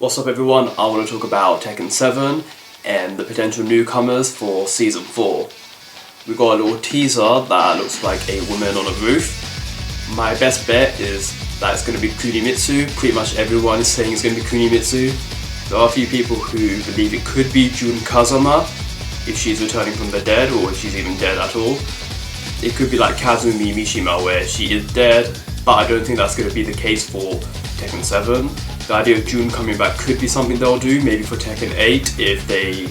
What's up everyone, I want to talk about Tekken 7 and the potential newcomers for Season 4. We got a little teaser that looks like a woman on a roof. My best bet is that it's going to be Kunimitsu. Pretty much everyone is saying it's going to be Kunimitsu. There are a few people who believe it could be Jun Kazama if she's returning from the dead, or if she's even dead at all. It could be like Kazumi Mishima where she is dead, but I don't think that's going to be the case for Tekken 7. The idea of June coming back could be something they'll do, maybe for Tekken 8 if they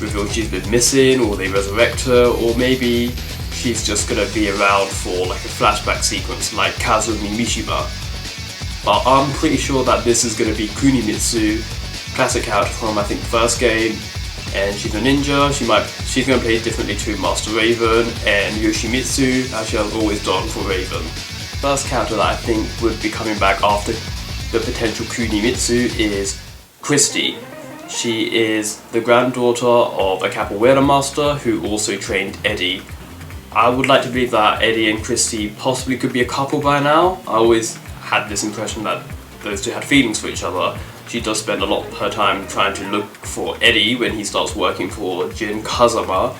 reveal she's been missing or they resurrect her, or maybe she's just going to be around for like a flashback sequence like Kazumi Mishima. But I'm pretty sure that this is going to be Kunimitsu, classic character from I think the first game, and she's a ninja. She's going to play differently to Master Raven and Yoshimitsu, as she has always done for Raven. First character that I think would be coming back after the potential Kunimitsu is Christie. She is the granddaughter of a capoeira master who also trained Eddie. I would like to believe that Eddie and Christie possibly could be a couple by now. I always had this impression that those two had feelings for each other. She does spend a lot of her time trying to look for Eddie when he starts working for Jin Kazama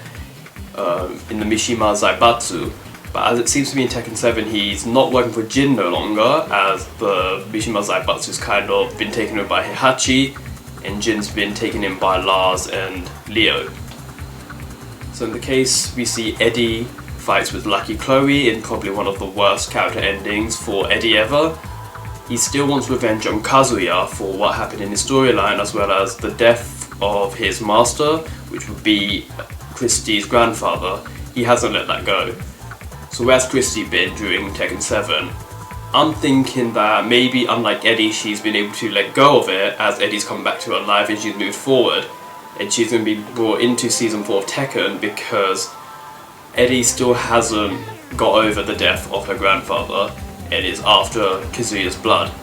in the Mishima Zaibatsu. But as it seems to be in Tekken 7, he's not working for Jin no longer, as the Mishima Zaibatsu's kind of been taken over by Heihachi, and Jin's been taken in by Lars and Leo. So in the case, we see Eddie fights with Lucky Chloe in probably one of the worst character endings for Eddie ever. He still wants revenge on Kazuya for what happened in his storyline, as well as the death of his master, which would be Christie's grandfather. He hasn't let that go. So where's Christie been during Tekken 7? I'm thinking that maybe unlike Eddie, she's been able to let go of it as Eddie's come back to her life and she's moved forward. And she's going to be brought into Season 4 of Tekken because Eddie still hasn't got over the death of her grandfather and is after Kazuya's blood.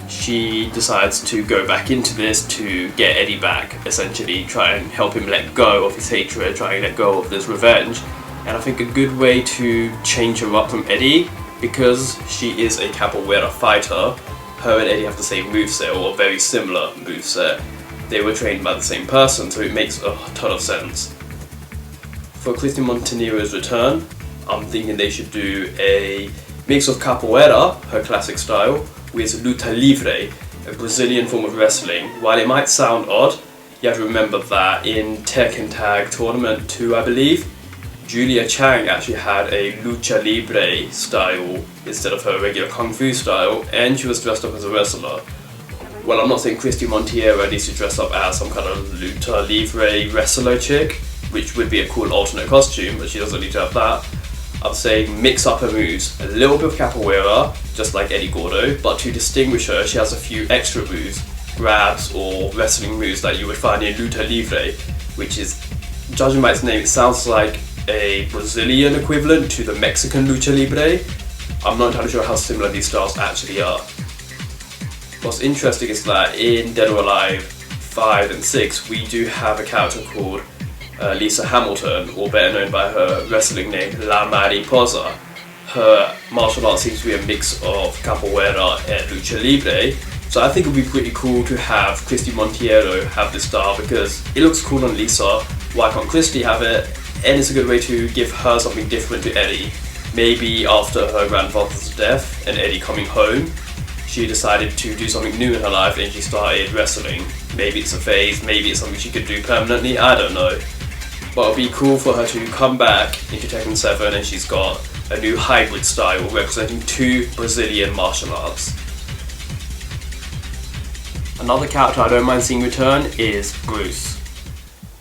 She decides to go back into this to get Eddie back, essentially try and help him let go of his hatred, try and let go of this revenge. And I think a good way to change her up from Eddie, because she is a capoeira fighter, her and Eddie have the same moveset, or a very similar moveset. They were trained by the same person, so it makes a ton of sense. For Christie Monteiro's return, I'm thinking they should do a mix of capoeira, her classic style, with luta livre, a Brazilian form of wrestling. While it might sound odd, you have to remember that in Tekken Tag Tournament 2, I believe, Julia Chang actually had a lucha libre style instead of her regular kung fu style, and she was dressed up as a wrestler. Well, I'm not saying Christie Monteiro needs to dress up as some kind of lucha libre wrestler chick, which would be a cool alternate costume, but she doesn't need to have that. I'm saying mix up her moves, a little bit of capoeira, just like Eddie Gordo, but to distinguish her, she has a few extra moves, grabs or wrestling moves that you would find in lucha libre, which is, judging by its name, it sounds like a Brazilian equivalent to the Mexican lucha libre. I'm not entirely sure how similar these styles actually are. What's interesting is that in Dead or Alive 5 and 6 we do have a character called Lisa Hamilton, or better known by her wrestling name La Mariposa. Her martial arts seems to be a mix of capoeira and lucha libre, so I think it would be pretty cool to have Christie Monteiro have this style because it looks cool on Lisa. Why can't Christie have it? And it's a good way to give her something different to Eddie. Maybe after her grandfather's death and Eddie coming home, she decided to do something new in her life and she started wrestling. Maybe it's a phase, maybe it's something she could do permanently, I don't know. But it'll be cool for her to come back into Tekken 7 and she's got a new hybrid style representing two Brazilian martial arts. Another character I don't mind seeing return is Bruce.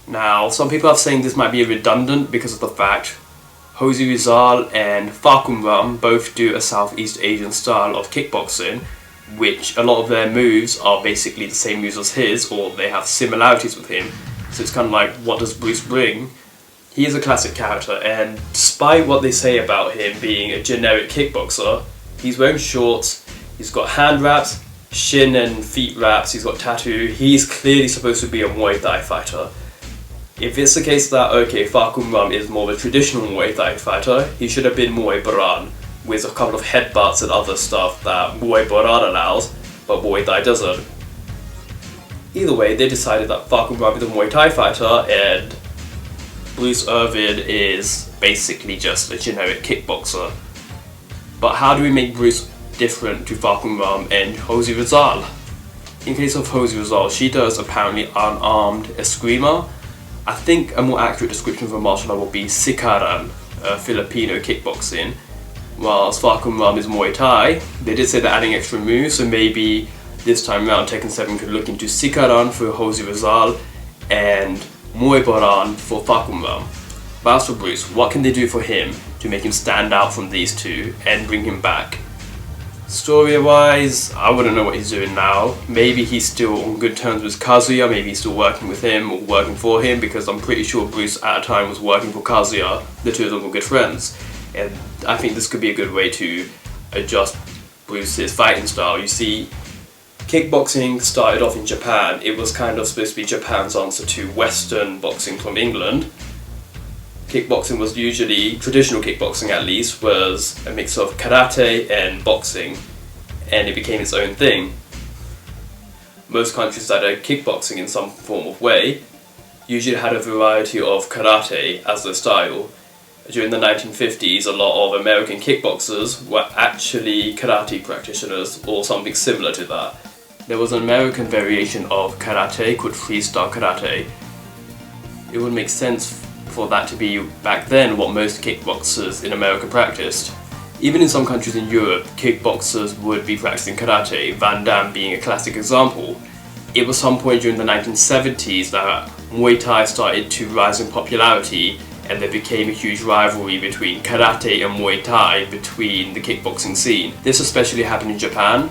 Now, some people are saying this might be redundant because of the fact Jose Rizal and Fakum Ram both do a Southeast Asian style of kickboxing, which a lot of their moves are basically the same moves as his, or they have similarities with him. So it's kind of like, what does Bruce bring? He is a classic character, and despite what they say about him being a generic kickboxer, he's wearing shorts, he's got hand wraps, shin and feet wraps, he's got tattoo. He's clearly supposed to be a Muay Thai fighter. If it's the case that, okay, Fakum Ram is more of a traditional Muay Thai fighter, he should have been Muay Boran, with a couple of headbutts and other stuff that Muay Boran allows, but Muay Thai doesn't. Either way, they decided that Falcon Ram is a Muay Thai fighter and Bruce Irvin is basically just a generic kickboxer. But how do we make Bruce different to Falcon Ram and Jose Rizal? In case of Jose Rizal, she does apparently unarmed eskrima. I think a more accurate description of a martial art would be sikaran, Filipino kickboxing, whilst Falcon Ram is Muay Thai. They did say they're adding extra moves, so maybe this time around Tekken 7 could look into sikaran for Jose Rizal and Muay Baran for Falcon Ram. But as for Bruce, what can they do for him to make him stand out from these two and bring him back? Story-wise, I wouldn't know what he's doing now. Maybe he's still on good terms with Kazuya, maybe he's still working with him or working for him, because I'm pretty sure Bruce at a time was working for Kazuya. The two of them were good friends. And I think this could be a good way to adjust Bruce's fighting style. You see, kickboxing started off in Japan. It was kind of supposed to be Japan's answer to Western boxing from England. Kickboxing was usually, traditional kickboxing at least, was a mix of karate and boxing, and it became its own thing. Most countries that had kickboxing in some form of way usually had a variety of karate as their style. During the 1950s, a lot of American kickboxers were actually karate practitioners or something similar to that. There was an American variation of karate called freestyle karate. It would make sense for that to be, back then, what most kickboxers in America practiced. Even in some countries in Europe, kickboxers would be practicing karate, Van Damme being a classic example. It was some point during the 1970s that Muay Thai started to rise in popularity, and there became a huge rivalry between karate and Muay Thai between the kickboxing scene. This especially happened in Japan,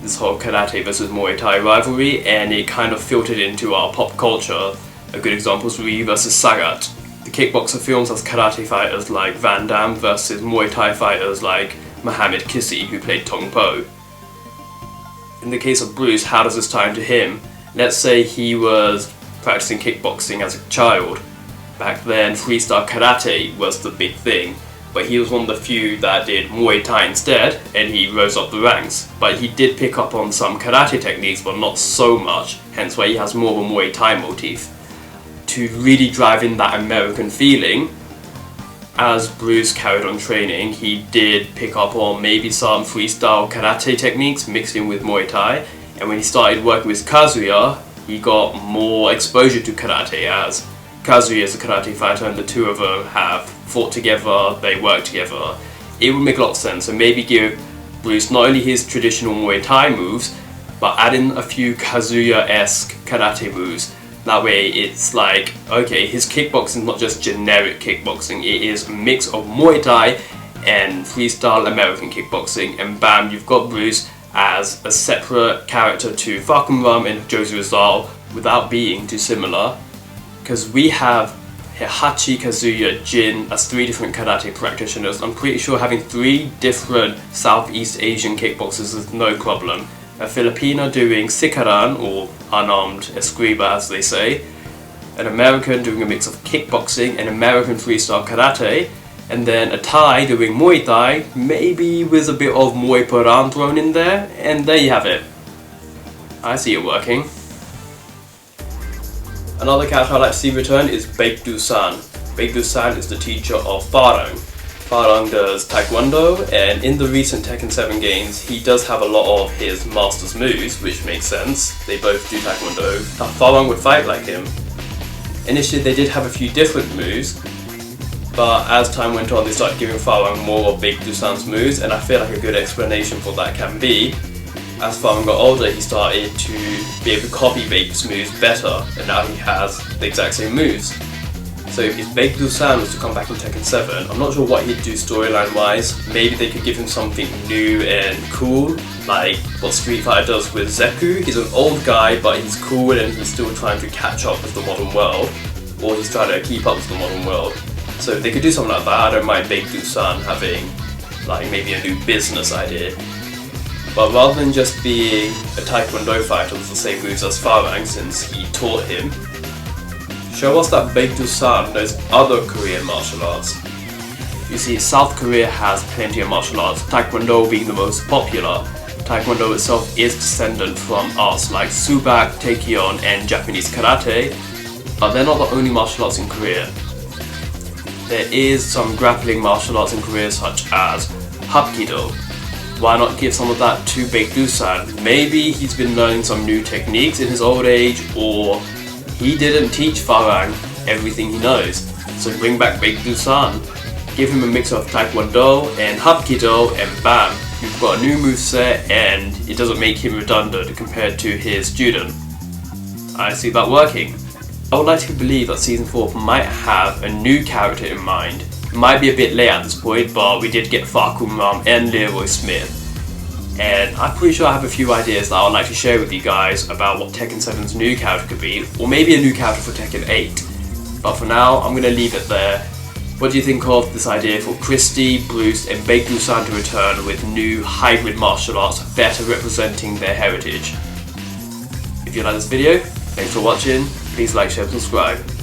this whole karate versus Muay Thai rivalry, and it kind of filtered into our pop culture. A good example is Ryu versus Sagat. The kickboxer films has karate fighters like Van Damme versus Muay Thai fighters like Mohamed Kissi, who played Tong Po. In the case of Bruce, how does this tie into him? Let's say he was practicing kickboxing as a child. Back then, freestyle karate was the big thing, but he was one of the few that did Muay Thai instead, and he rose up the ranks. But he did pick up on some karate techniques, but not so much, hence why he has more of a Muay Thai motif. To really drive in that American feeling, as Bruce carried on training, he did pick up on maybe some freestyle karate techniques mixed in with Muay Thai, and when he started working with Kazuya, he got more exposure to karate, as Kazuya is a karate fighter and the two of them have fought together, they work together. It would make a lot of sense, so maybe give Bruce not only his traditional Muay Thai moves, but add in a few Kazuya-esque karate moves. That way it's like, okay, his kickboxing is not just generic kickboxing, it is a mix of Muay Thai and freestyle American kickboxing, and bam, you've got Bruce as a separate character to Falcon Ram and Jose Rizal without being too similar. Because we have Heihachi, Kazuya, Jin as three different karate practitioners. I'm pretty sure having three different Southeast Asian kickboxers is no problem. A Filipino doing sikaran, or unarmed eskrima as they say, an American doing a mix of kickboxing and American freestyle karate, and then a Thai doing Muay Thai, maybe with a bit of Muay Baran thrown in there, and there you have it. I see it working. Another character I'd like to see return is Baek Doo San. Baek Doo San is the teacher of Farang. Farang does Taekwondo, and in the recent Tekken 7 games, he does have a lot of his master's moves, which makes sense. They both do Taekwondo. Farang would fight like him. Initially, they did have a few different moves, but as time went on, they started giving Farang more of Baek Doo San's moves, and I feel like a good explanation for that can be, as Farang got older, he started to be able to copy Baek's moves better, and now he has the exact same moves. So if Baek Doo San was to come back in Tekken 7, I'm not sure what he'd do storyline wise. Maybe they could give him something new and cool, like what Street Fighter does with Zeku. He's an old guy, but he's cool and he's still trying to catch up with the modern world, or he's trying to keep up with the modern world. So if they could do something like that, I don't mind Baek Doo San having like maybe a new business idea. But rather than just being a Taekwondo fighter with the same moves as Farang, since he taught him, show us that Baek Doo San knows other Korean martial arts. You see, South Korea has plenty of martial arts, Taekwondo being the most popular. Taekwondo itself is descendant from arts like Subak, Tekken and Japanese Karate, but they're not the only martial arts in Korea. There is some grappling martial arts in Korea such as Hapkido. Why not give some of that to Baek Doo San? Maybe he's been learning some new techniques in his old age, or he didn't teach Farang everything he knows. So bring back Baek Doo San. Give him a mix of Taekwondo and Hapkido and bam, you've got a new moveset and it doesn't make him redundant compared to his student. I see that working. I would like to believe that Season 4 might have a new character in mind. It might be a bit late at this point, but we did get Fakum Ram and Leroy Smith. And I'm pretty sure I have a few ideas that I would like to share with you guys about what Tekken 7's new character could be, or maybe a new character for Tekken 8. But for now, I'm going to leave it there. What do you think of this idea for Christie, Bruce and Baek Doo San to return with new hybrid martial arts better representing their heritage? If you like this video, thanks for watching, please like, share and subscribe.